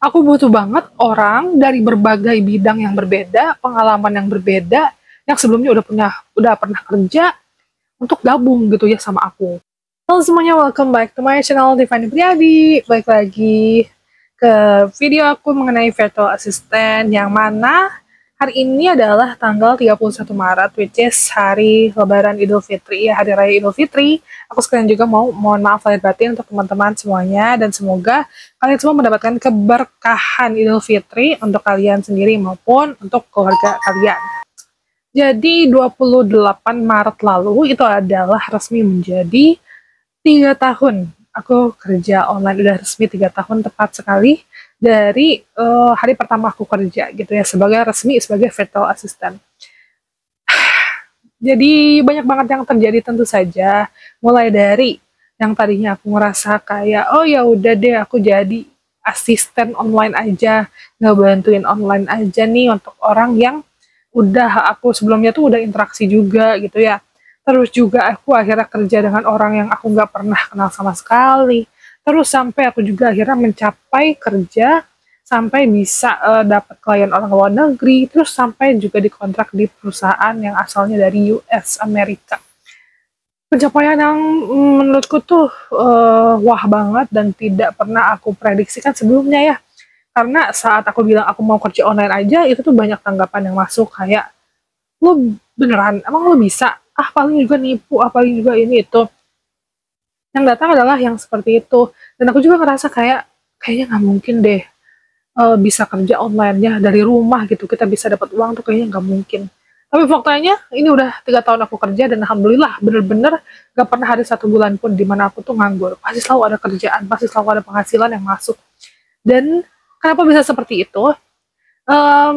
Aku butuh banget orang dari berbagai bidang yang berbeda, pengalaman yang berbeda, yang sebelumnya udah pernah kerja untuk gabung gitu ya sama aku. Halo semuanya, welcome back to my channel Tiffany Priadi. Balik lagi ke video aku mengenai virtual assistant yang mana hari ini adalah tanggal 31 Maret, which is hari Lebaran Idul Fitri, ya hari Raya Idul Fitri. Aku sekalian juga mohon maaf lahir batin untuk teman-teman semuanya, dan semoga kalian semua mendapatkan keberkahan Idul Fitri untuk kalian sendiri maupun untuk keluarga kalian. Jadi 28 Maret lalu itu adalah resmi menjadi 3 tahun aku kerja online, udah resmi 3 tahun tepat sekali dari hari pertama aku kerja gitu ya, resmi sebagai virtual assistant. Jadi banyak banget yang terjadi tentu saja, mulai dari yang tadinya aku ngerasa kayak oh ya udah deh aku jadi asisten online aja, ngebantuin online aja nih untuk orang yang udah aku sebelumnya tuh udah interaksi juga gitu ya. Terus juga aku akhirnya kerja dengan orang yang aku nggak pernah kenal sama sekali. Terus sampai aku juga akhirnya mencapai kerja sampai bisa dapat klien orang luar negeri, terus sampai juga dikontrak di perusahaan yang asalnya dari US Amerika. Pencapaian yang menurutku tuh wah banget dan tidak pernah aku prediksikan sebelumnya ya. Karena saat aku bilang aku mau kerja online aja, itu tuh banyak tanggapan yang masuk kayak, lo beneran, emang lo bisa? Ah paling juga nipu, ah paling juga ini itu. Yang datang adalah yang seperti itu. Dan aku juga ngerasa kayaknya nggak mungkin deh bisa kerja online-nya dari rumah gitu, kita bisa dapat uang tuh kayaknya nggak mungkin. Tapi faktanya ini udah 3 tahun aku kerja dan alhamdulillah bener-bener gak pernah ada 1 bulan pun dimana aku tuh nganggur. Pasti selalu ada kerjaan, pasti selalu ada penghasilan yang masuk. Dan kenapa bisa seperti itu?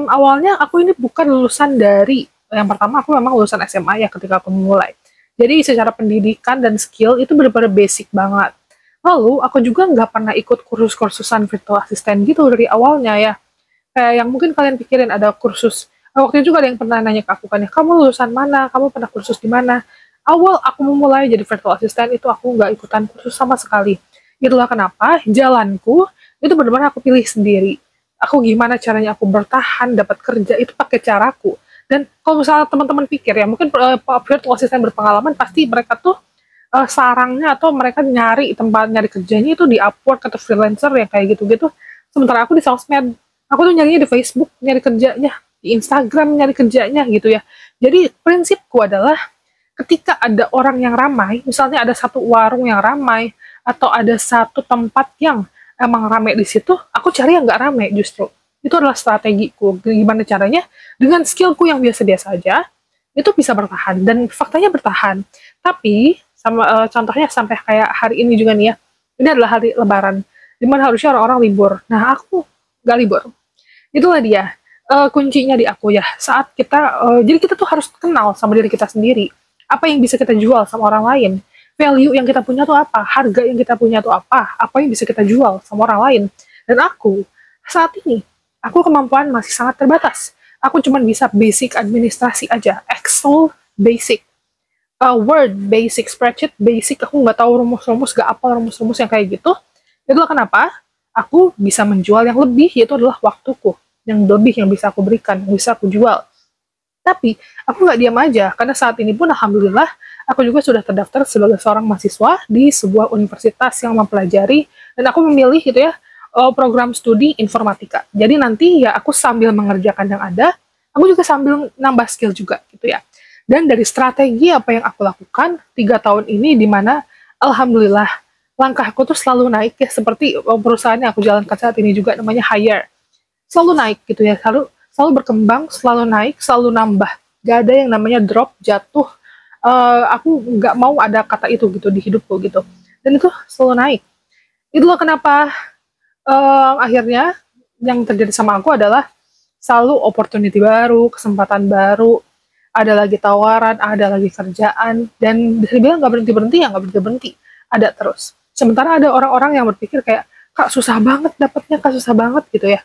Awalnya aku ini bukan lulusan dari, yang pertama aku memang lulusan SMA ya ketika aku memulai. Jadi secara pendidikan dan skill itu benar-benar basic banget. Lalu aku juga nggak pernah ikut kursus-kursusan virtual assistant gitu dari awalnya ya. Kayak yang mungkin kalian pikirin ada kursus. Waktu itu juga ada yang pernah nanya ke aku kan ya, kamu lulusan mana? Kamu pernah kursus di mana? Awal aku memulai jadi virtual assistant itu aku nggak ikutan kursus sama sekali. Itulah kenapa jalanku itu benar-benar aku pilih sendiri. Aku gimana caranya aku bertahan dapat kerja itu pakai caraku. Dan kalau misalnya teman-teman pikir ya, mungkin virtual assistant berpengalaman pasti mereka tuh sarangnya atau mereka nyari tempat nyari kerjanya itu di Upwork atau freelancer yang kayak gitu-gitu. Sementara aku di sosmed, aku tuh nyarinya di Facebook, nyari kerjanya, di Instagram nyari kerjanya gitu ya. Jadi prinsipku adalah ketika ada orang yang ramai, misalnya ada satu warung yang ramai atau ada satu tempat yang emang ramai di situ, aku cari yang nggak ramai justru. Itu adalah strategiku. Gimana caranya? Dengan skillku yang biasa-biasa aja, itu bisa bertahan. Dan faktanya bertahan. Tapi contohnya sampai kayak hari ini juga nih ya, ini adalah hari Lebaran, dimana harusnya orang-orang libur. Nah aku nggak libur. Itulah dia kuncinya di aku ya. Saat kita jadi kita tuh harus kenal sama diri kita sendiri. Apa yang bisa kita jual sama orang lain? Value yang kita punya tuh apa? Harga yang kita punya tuh apa? Apa yang bisa kita jual sama orang lain? Dan aku saat ini aku kemampuan masih sangat terbatas. Aku cuma bisa basic administrasi aja, Excel basic, Word basic, spreadsheet basic, aku nggak tahu rumus-rumus, nggak apa rumus-rumus yang kayak gitu. Itulah kenapa aku bisa menjual yang lebih, yaitu adalah waktuku yang lebih yang bisa aku berikan, yang bisa aku jual. Tapi aku nggak diam aja, karena saat ini pun alhamdulillah aku juga sudah terdaftar sebagai seorang mahasiswa di sebuah universitas yang mempelajari, dan aku memilih gitu ya program studi informatika. Jadi nanti ya aku sambil mengerjakan yang ada, aku juga sambil nambah skill juga gitu ya. Dan dari strategi apa yang aku lakukan 3 tahun ini, di mana alhamdulillah langkahku tuh selalu naik ya, seperti perusahaan yang aku jalankan saat ini juga namanya Hire. Selalu naik gitu ya, selalu berkembang, selalu naik, selalu nambah. Gak ada yang namanya drop, jatuh. Aku nggak mau ada kata itu gitu di hidupku gitu. Dan itu selalu naik. Itulah kenapa akhirnya yang terjadi sama aku adalah selalu opportunity baru, kesempatan baru, ada lagi tawaran, ada lagi kerjaan, dan bisa dibilang nggak berhenti-berhenti ya, nggak berhenti-berhenti, ada terus. Sementara ada orang-orang yang berpikir kayak, kak susah banget dapetnya, kak susah banget gitu ya.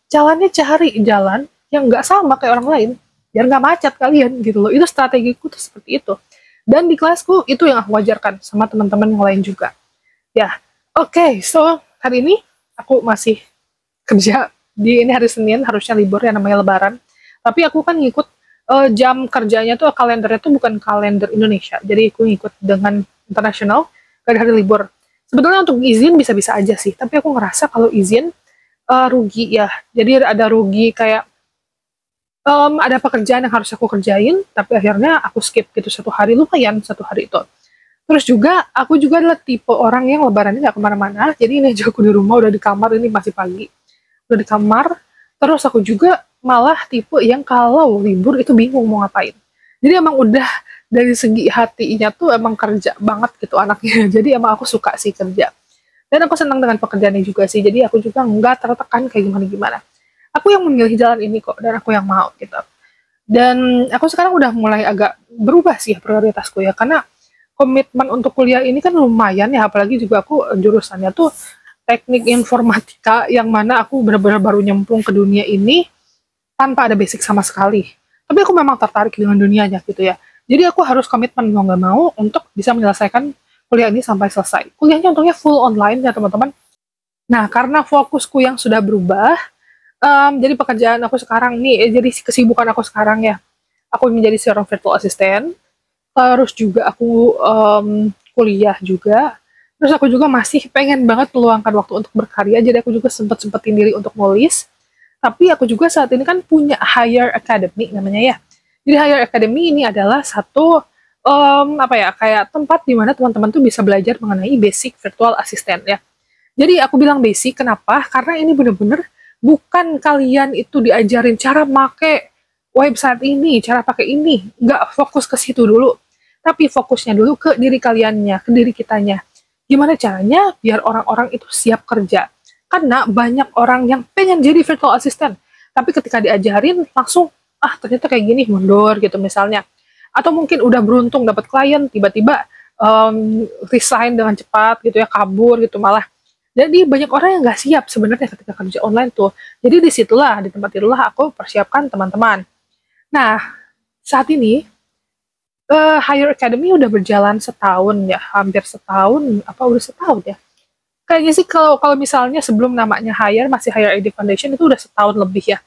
Jalannya cari jalan yang nggak sama kayak orang lain, biar nggak macet kalian gitu loh. Itu strategiku tuh seperti itu. Dan di kelasku itu yang aku wajarkan sama teman-teman yang lain juga. Ya, oke, so hari ini aku masih kerja di ini hari Senin, harusnya libur ya namanya Lebaran. Tapi aku kan ngikut jam kerjanya tuh kalendernya tuh bukan kalender Indonesia. Jadi aku ngikut dengan internasional, gak ada hari libur. Sebetulnya untuk izin bisa-bisa aja sih, tapi aku ngerasa kalau izin rugi ya. Jadi ada rugi kayak ada pekerjaan yang harus aku kerjain, tapi akhirnya aku skip gitu satu hari, lumayan satu hari itu. Terus juga, aku juga adalah tipe orang yang lebarannya nggak kemana-mana, jadi ini aja aku di rumah, udah di kamar, ini masih pagi, udah di kamar. Terus aku juga malah tipe yang kalau libur itu bingung mau ngapain. Jadi emang udah dari segi hatinya tuh emang kerja banget gitu anaknya, jadi emang aku suka sih kerja. Dan aku senang dengan pekerjaannya juga sih, jadi aku juga nggak tertekan kayak gimana-gimana. Aku yang memilih jalan ini kok, dan aku yang mau gitu. Dan aku sekarang udah mulai agak berubah sih prioritasku ya, karena komitmen untuk kuliah ini kan lumayan ya, apalagi juga aku jurusannya tuh teknik informatika, yang mana aku benar-benar baru nyemplung ke dunia ini tanpa ada basic sama sekali. Tapi aku memang tertarik dengan dunianya gitu ya. Jadi aku harus komitmen mau nggak mau untuk bisa menyelesaikan kuliah ini sampai selesai. Kuliahnya untungnya full online ya teman-teman. Nah, karena fokusku yang sudah berubah, jadi pekerjaan aku sekarang nih, jadi kesibukan aku sekarang ya, aku menjadi seorang virtual assistant, terus juga aku kuliah juga, terus aku juga masih pengen banget meluangkan waktu untuk berkarya, jadi aku juga sempetin diri untuk nulis, tapi aku juga saat ini kan punya Higher Academy namanya ya. Jadi Higher Academy ini adalah satu apa ya, kayak tempat di mana teman-teman tuh bisa belajar mengenai basic virtual assistant ya. Jadi aku bilang basic, kenapa? Karena ini bener-bener bukan kalian itu diajarin cara make website ini, cara pakai ini. Nggak fokus ke situ dulu. Tapi fokusnya dulu ke diri kaliannya, ke diri kitanya. Gimana caranya biar orang-orang itu siap kerja. Karena banyak orang yang pengen jadi virtual assistant. Tapi ketika diajarin, langsung, ternyata kayak gini, mundur gitu misalnya. Atau mungkin udah beruntung dapat klien, tiba-tiba resign dengan cepat gitu ya, kabur gitu malah. Jadi banyak orang yang nggak siap sebenarnya ketika kerja online tuh. Jadi di tempat itulah aku persiapkan teman-teman. Nah, saat ini Higher Academy udah berjalan setahun ya, hampir setahun, apa udah setahun ya? Kayaknya sih kalau misalnya sebelum namanya Higher, masih Higher ID Foundation, itu udah setahun lebih ya.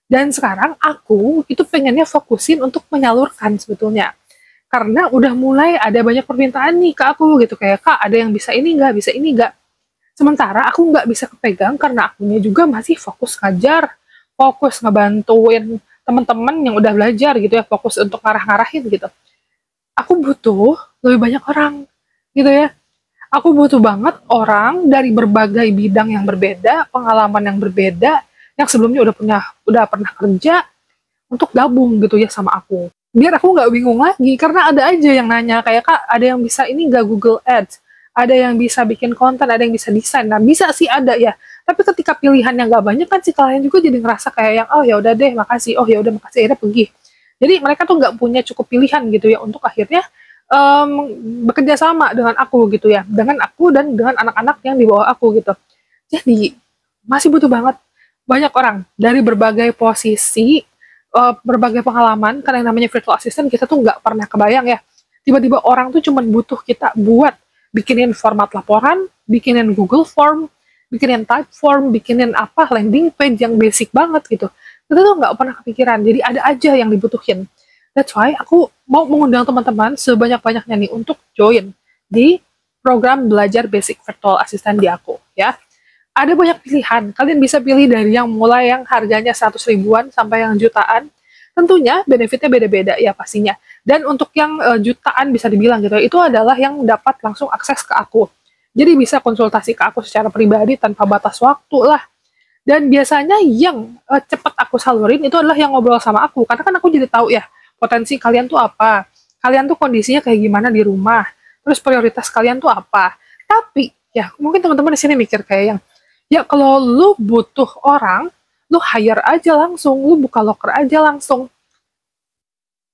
Dan sekarang aku itu pengennya fokusin untuk menyalurkan sebetulnya. Karena udah mulai ada banyak permintaan nih ke aku gitu, kayak Kak ada yang bisa ini nggak, bisa ini nggak. Sementara aku nggak bisa kepegang karena akunya juga masih fokus ngajar, fokus ngebantuin teman-teman yang udah belajar gitu ya, fokus untuk ngarah-ngarahin gitu. Aku butuh lebih banyak orang gitu ya. Aku butuh banget orang dari berbagai bidang yang berbeda, pengalaman yang berbeda, yang sebelumnya udah pernah kerja untuk gabung gitu ya sama aku. Biar aku nggak bingung lagi, karena ada aja yang nanya kayak Kak, ada yang bisa ini nggak Google Ads, ada yang bisa bikin konten, ada yang bisa desain. Nah bisa sih ada ya, tapi ketika pilihan yang nggak banyak kan si klien juga jadi ngerasa kayak yang oh ya udah deh makasih, oh ya udah makasih, akhirnya pergi. Jadi mereka tuh nggak punya cukup pilihan gitu ya untuk akhirnya bekerja sama dengan aku gitu ya, dengan aku dan dengan anak-anak yang di bawah aku gitu. Jadi masih butuh banget banyak orang dari berbagai posisi, berbagai pengalaman, karena yang namanya virtual assistant kita tuh nggak pernah kebayang ya. Tiba-tiba orang tuh cuman butuh kita buat bikinin format laporan, bikinin Google Form, bikinin type form, bikinin apa landing page yang basic banget gitu. Kita tuh nggak pernah kepikiran, jadi ada aja yang dibutuhin. That's why aku mau mengundang teman-teman sebanyak-banyaknya nih untuk join di program belajar basic virtual assistant di aku ya. Ada banyak pilihan, kalian bisa pilih dari yang mulai yang harganya 100 ribuan sampai yang jutaan. Tentunya benefitnya beda-beda ya pastinya. Dan untuk yang jutaan bisa dibilang gitu, itu adalah yang dapat langsung akses ke aku. Jadi bisa konsultasi ke aku secara pribadi tanpa batas waktu lah. Dan biasanya yang cepat aku salurin itu adalah yang ngobrol sama aku. Karena kan aku jadi tahu ya, potensi kalian tuh apa. Kalian tuh kondisinya kayak gimana di rumah. Terus prioritas kalian tuh apa. Tapi, ya mungkin teman-teman di sini mikir kayak yang, ya kalau lu butuh orang, lu hire aja langsung, lu buka loker aja langsung.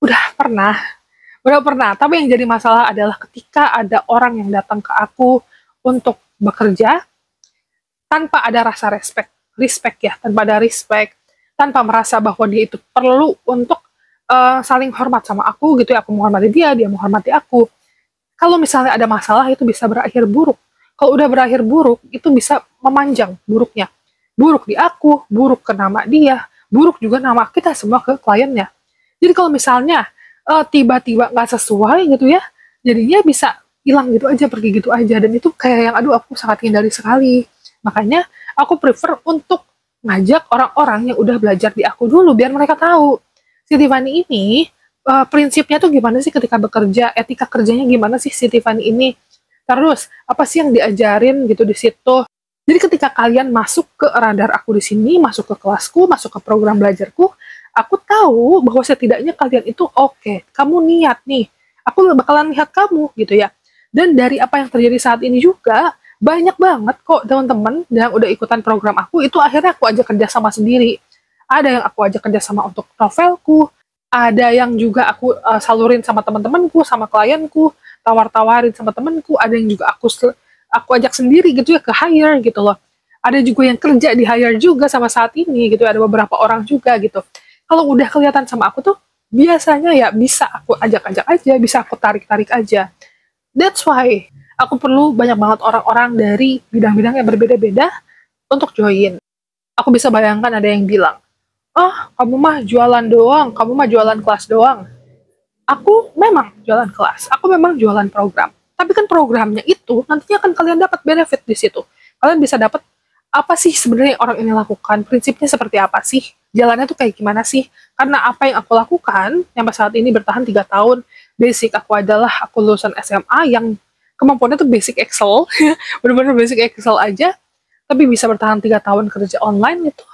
Udah pernah. Tapi yang jadi masalah adalah ketika ada orang yang datang ke aku untuk bekerja, tanpa ada rasa respect ya, tanpa merasa bahwa dia itu perlu untuk saling hormat sama aku gitu ya, aku menghormati dia, dia menghormati aku. Kalau misalnya ada masalah itu bisa berakhir buruk. Kalau udah berakhir buruk, itu bisa memanjang buruknya. Buruk di aku, buruk ke nama dia, buruk juga nama kita semua ke kliennya. Jadi kalau misalnya tiba-tiba nggak sesuai gitu ya, jadinya bisa hilang gitu aja, pergi gitu aja. Dan itu kayak yang, aduh, aku sangat hindari sekali. Makanya aku prefer untuk ngajak orang-orang yang udah belajar di aku dulu, biar mereka tahu. Si Tiffany ini, prinsipnya tuh gimana sih ketika bekerja, etika kerjanya gimana sih si Tiffany ini. Terus, apa sih yang diajarin gitu di situ. Jadi ketika kalian masuk ke radar aku di sini, masuk ke kelasku, masuk ke program belajarku, aku tahu bahwa setidaknya kalian itu oke, kamu niat nih, aku bakalan lihat kamu gitu ya. Dan dari apa yang terjadi saat ini juga, banyak banget kok teman-teman yang udah ikutan program aku, itu akhirnya aku ajak kerja sama sendiri. Ada yang aku ajak kerja sama untuk novelku, ada yang juga aku salurin sama teman-temanku, sama klienku, tawar-tawarin sama temanku, ada yang juga aku ajak sendiri gitu ya ke hire gitu loh. Ada juga yang kerja di hire juga sama saat ini gitu, ada beberapa orang juga gitu. Kalau udah kelihatan sama aku tuh, biasanya ya bisa aku ajak-ajak aja, bisa aku tarik-tarik aja. That's why aku perlu banyak banget orang-orang dari bidang-bidang yang berbeda-beda untuk join. Aku bisa bayangkan ada yang bilang, oh, kamu mah jualan doang, kamu mah jualan kelas doang. Aku memang jualan kelas, aku memang jualan program. Tapi kan programnya itu nantinya akan kalian dapat benefit di situ. Kalian bisa dapat apa sih sebenarnya yang orang ini lakukan, prinsipnya seperti apa sih, jalannya tuh kayak gimana sih. Karena apa yang aku lakukan, sampai saat ini bertahan 3 tahun, basic aku adalah aku lulusan SMA yang kemampuannya tuh basic Excel, bener-bener basic Excel aja, tapi bisa bertahan 3 tahun kerja online itu.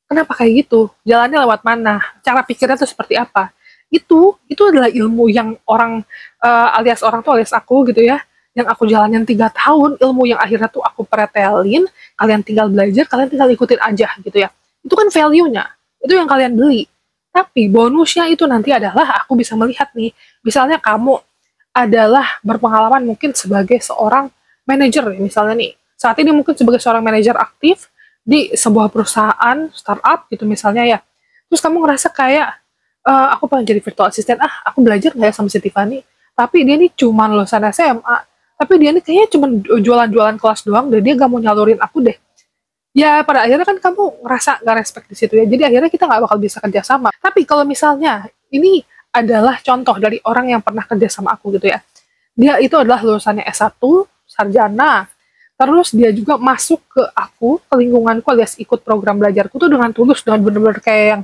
Kenapa kayak gitu? Jalannya lewat mana? Cara pikirnya tuh seperti apa? Itu adalah ilmu yang orang alias orang tuh alias aku gitu ya, yang aku jalanin 3 tahun, ilmu yang akhirnya tuh aku pretelin, kalian tinggal belajar, kalian tinggal ikutin aja gitu ya. Itu kan value-nya, itu yang kalian beli. Tapi bonusnya itu nanti adalah aku bisa melihat nih, misalnya kamu adalah berpengalaman mungkin sebagai seorang manajer misalnya nih, saat ini mungkin sebagai seorang manajer aktif di sebuah perusahaan startup gitu misalnya ya, terus kamu ngerasa kayak aku pengen jadi virtual assistant, aku belajar nggak ya sama si Tiffany, tapi dia nih cuma lulusan SMA, tapi dia nih kayaknya cuma jualan-jualan kelas doang dan dia gak mau nyalurin aku deh. Ya pada akhirnya kan kamu ngerasa nggak respect di situ ya, jadi akhirnya kita nggak bakal bisa kerja sama. Tapi kalau misalnya ini adalah contoh dari orang yang pernah kerja sama aku gitu ya, dia itu adalah lulusannya S1 sarjana, terus dia juga masuk ke aku, ke lingkunganku alias ikut program belajarku tuh dengan tulus, dengan bener-bener kayak yang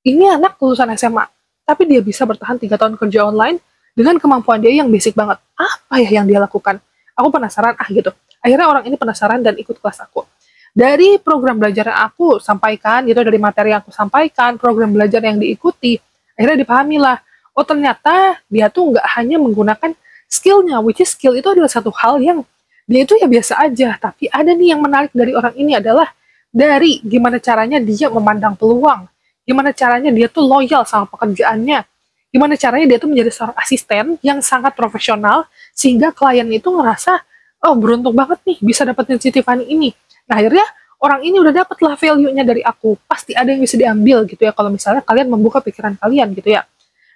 ini anak lulusan SMA, tapi dia bisa bertahan 3 tahun kerja online dengan kemampuan dia yang basic banget. Apa ya yang dia lakukan? Aku penasaran gitu. Akhirnya orang ini penasaran dan ikut kelas aku. Dari program belajar yang aku sampaikan, gitu, dari materi yang aku sampaikan, program belajar yang diikuti, akhirnya dipahami lah, oh ternyata dia tuh nggak hanya menggunakan skillnya, which is skill itu adalah satu hal yang dia itu ya biasa aja, tapi ada nih yang menarik dari orang ini adalah dari gimana caranya dia memandang peluang, gimana caranya dia tuh loyal sama pekerjaannya, gimana caranya dia tuh menjadi seorang asisten yang sangat profesional, sehingga klien itu ngerasa, oh beruntung banget nih bisa dapetin si Tiffany ini. Nah akhirnya orang ini udah dapet lah value-nya dari aku, pasti ada yang bisa diambil gitu ya kalau misalnya kalian membuka pikiran kalian gitu ya.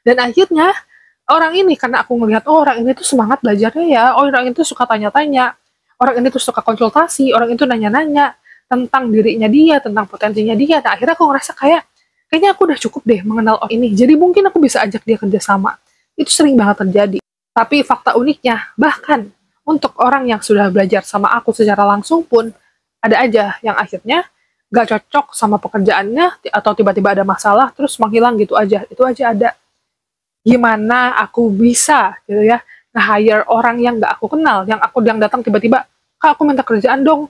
Dan akhirnya orang ini, karena aku ngelihat, oh orang ini tuh semangat belajarnya ya, oh orang itu suka tanya-tanya, orang ini tuh suka konsultasi, orang itu nanya-nanya tentang dirinya dia, tentang potensinya dia. Nah akhirnya aku ngerasa kayaknya aku udah cukup deh mengenal orang ini, jadi mungkin aku bisa ajak dia kerja sama. Itu sering banget terjadi. Tapi fakta uniknya, bahkan untuk orang yang sudah belajar sama aku secara langsung pun, ada aja yang akhirnya gak cocok sama pekerjaannya, atau tiba-tiba ada masalah, terus menghilang gitu aja. Itu aja ada. Gimana aku bisa gitu ya, nge-hire orang yang gak aku kenal, yang datang tiba-tiba, Kak aku minta kerjaan dong,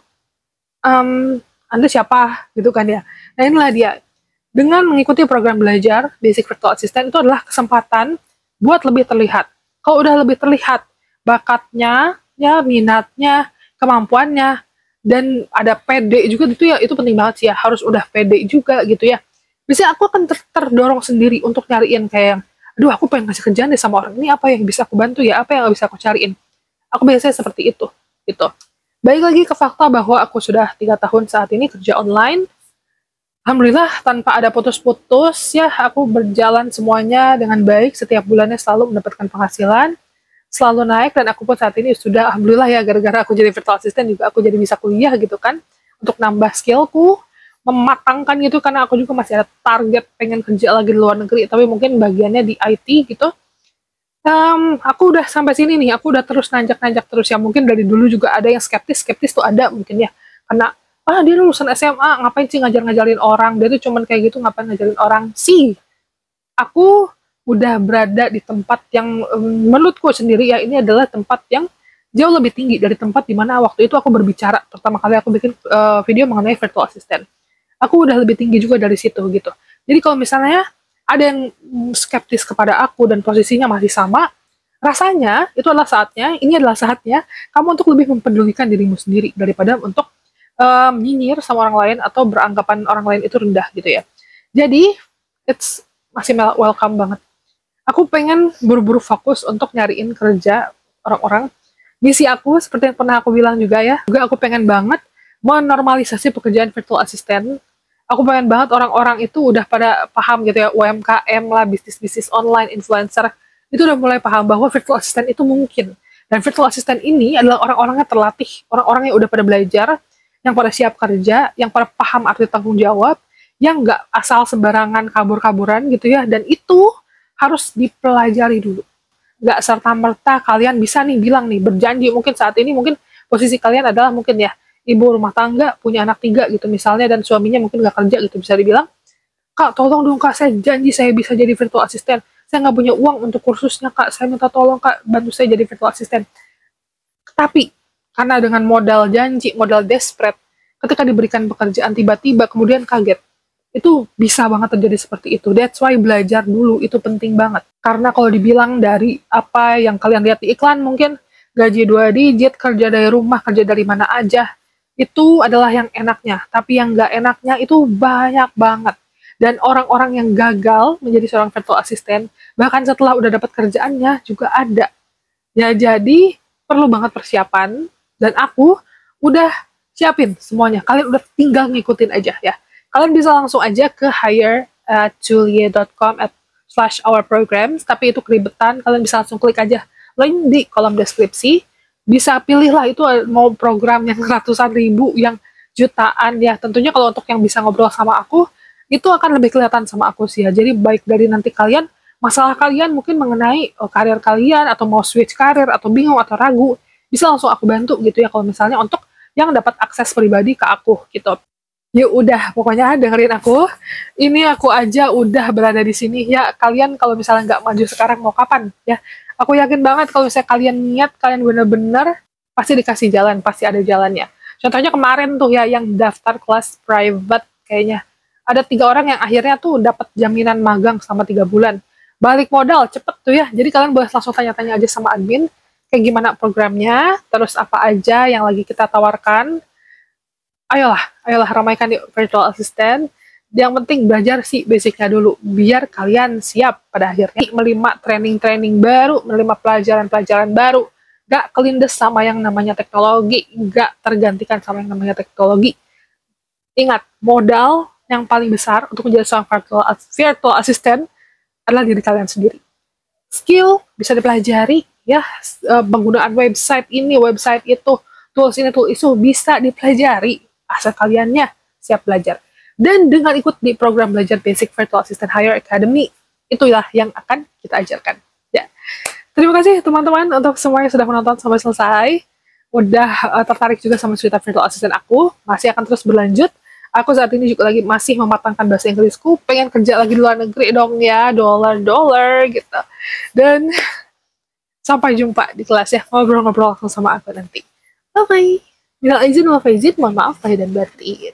Anda siapa? Gitu kan ya. Nah inilah dia. Dengan mengikuti program belajar Basic Virtual Assistant itu adalah kesempatan buat lebih terlihat. Kalau udah lebih terlihat bakatnya, ya minatnya, kemampuannya, dan ada pede juga gitu ya, itu penting banget sih ya, harus udah pede juga gitu ya. Biasanya aku akan terdorong sendiri untuk nyariin kayak, aduh aku pengen ngasih kerjaan deh sama orang ini, apa yang bisa aku bantu ya, apa yang bisa aku cariin. Aku biasanya seperti itu, gitu. Baik lagi ke fakta bahwa aku sudah 3 tahun saat ini kerja online. Alhamdulillah tanpa ada putus-putus ya, aku berjalan semuanya dengan baik, setiap bulannya selalu mendapatkan penghasilan. selalu naik, dan aku pun saat ini sudah alhamdulillah ya, gara-gara aku jadi virtual assistant juga aku jadi bisa kuliah gitu kan, untuk nambah skillku, mematangkan gitu, karena aku juga masih ada target pengen kerja lagi di luar negeri, tapi mungkin bagiannya di IT gitu. Aku udah sampai sini nih, aku udah terus nanjak-nanjak terus ya. Mungkin dari dulu juga ada yang skeptis tuh ada mungkin ya, karena dia lulusan SMA ngapain sih ngajar-ngajarin orang, dia tuh cuman kayak gitu ngapain ngajarin orang sih. Aku udah berada di tempat yang menurutku sendiri ya, ini adalah tempat yang jauh lebih tinggi dari tempat dimana waktu itu aku berbicara pertama kali aku bikin video mengenai virtual assistant. Aku udah lebih tinggi juga dari situ gitu. Jadi kalau misalnya ada yang skeptis kepada aku dan posisinya masih sama, rasanya itu adalah saatnya, ini adalah saatnya kamu untuk lebih mempedulikan dirimu sendiri daripada untuk nyinyir sama orang lain atau beranggapan orang lain itu rendah gitu ya. Jadi it's masih welcome banget. Aku pengen buru-buru fokus untuk nyariin kerja orang-orang. Misi aku seperti yang pernah aku bilang juga ya, juga aku pengen banget menormalisasi pekerjaan virtual assistant. Aku pengen banget orang-orang itu udah pada paham gitu ya, UMKM lah, bisnis-bisnis online, influencer, itu udah mulai paham bahwa virtual assistant itu mungkin. Dan virtual assistant ini adalah orang-orangnya terlatih, orang-orang yang udah pada belajar, yang pada siap kerja, yang pada paham arti tanggung jawab, yang nggak asal sembarangan kabur-kaburan gitu ya, dan itu harus dipelajari dulu. Nggak serta-merta kalian bisa nih bilang nih, berjanji, mungkin saat ini mungkin posisi kalian adalah mungkin ya, ibu rumah tangga, punya anak 3 gitu misalnya, dan suaminya mungkin nggak kerja gitu, bisa dibilang, Kak, tolong dong Kak, saya janji saya bisa jadi virtual assistant. Saya nggak punya uang untuk kursusnya Kak, saya minta tolong Kak, bantu saya jadi virtual assistant. Tapi, karena dengan modal janji, modal desperate, ketika diberikan pekerjaan tiba-tiba, kemudian kaget. Itu bisa banget terjadi seperti itu. That's why belajar dulu, itu penting banget. Karena kalau dibilang dari apa yang kalian lihat di iklan, mungkin gaji 2 digit, kerja dari rumah, kerja dari mana aja, itu adalah yang enaknya, tapi yang nggak enaknya itu banyak banget. Dan orang-orang yang gagal menjadi seorang virtual assistant, bahkan setelah udah dapat kerjaannya juga ada. Ya jadi perlu banget persiapan, dan aku udah siapin semuanya. Kalian udah tinggal ngikutin aja ya. Kalian bisa langsung aja ke hire@julie.com/our programs, tapi itu keribetan, kalian bisa langsung klik aja link di kolom deskripsi. Bisa pilihlah itu mau program yang ratusan ribu, yang jutaan ya. Tentunya kalau untuk yang bisa ngobrol sama aku, itu akan lebih kelihatan sama aku sih ya. Jadi baik dari nanti kalian, masalah kalian mungkin mengenai karir kalian, atau mau switch karir, atau bingung, atau ragu, bisa langsung aku bantu gitu ya, kalau misalnya untuk yang dapat akses pribadi ke aku gitu. Ya udah, pokoknya dengerin aku. Ini aku aja udah berada di sini ya. Kalian kalau misalnya nggak maju sekarang, mau kapan ya? Aku yakin banget kalau misalnya kalian niat, kalian bener-bener pasti dikasih jalan, pasti ada jalannya. Contohnya kemarin tuh ya, yang daftar kelas private kayaknya. Ada 3 orang yang akhirnya tuh dapat jaminan magang selama 3 bulan. Balik modal, cepet tuh ya. Jadi kalian boleh langsung tanya-tanya aja sama admin, kayak gimana programnya, terus apa aja yang lagi kita tawarkan. Ayolah ramaikan di virtual assistant. Yang penting belajar sih basicnya dulu, biar kalian siap pada akhirnya menerima training-training baru, menerima pelajaran-pelajaran baru, gak kelindes sama yang namanya teknologi, gak tergantikan sama yang namanya teknologi. Ingat, modal yang paling besar untuk menjadi seorang virtual assistant adalah diri kalian sendiri. Skill bisa dipelajari, ya, penggunaan website ini, website itu, tools ini, tools itu bisa dipelajari, asal kaliannya siap belajar. Dan dengan ikut di program belajar Basic Virtual Assistant Hire Academy, itulah yang akan kita ajarkan. Ya. Terima kasih teman-teman untuk semuanya sudah menonton sampai selesai. Udah tertarik juga sama cerita virtual assistant aku, masih akan terus berlanjut. Aku saat ini juga lagi masih mematangkan bahasa Inggrisku, pengen kerja lagi di luar negeri dong ya, dollar gitu. Dan sampai jumpa di kelas ya, ngobrol-ngobrol langsung sama aku nanti. Bye-bye. Minal izin wal faizin, mohon maaf lahir dan batin.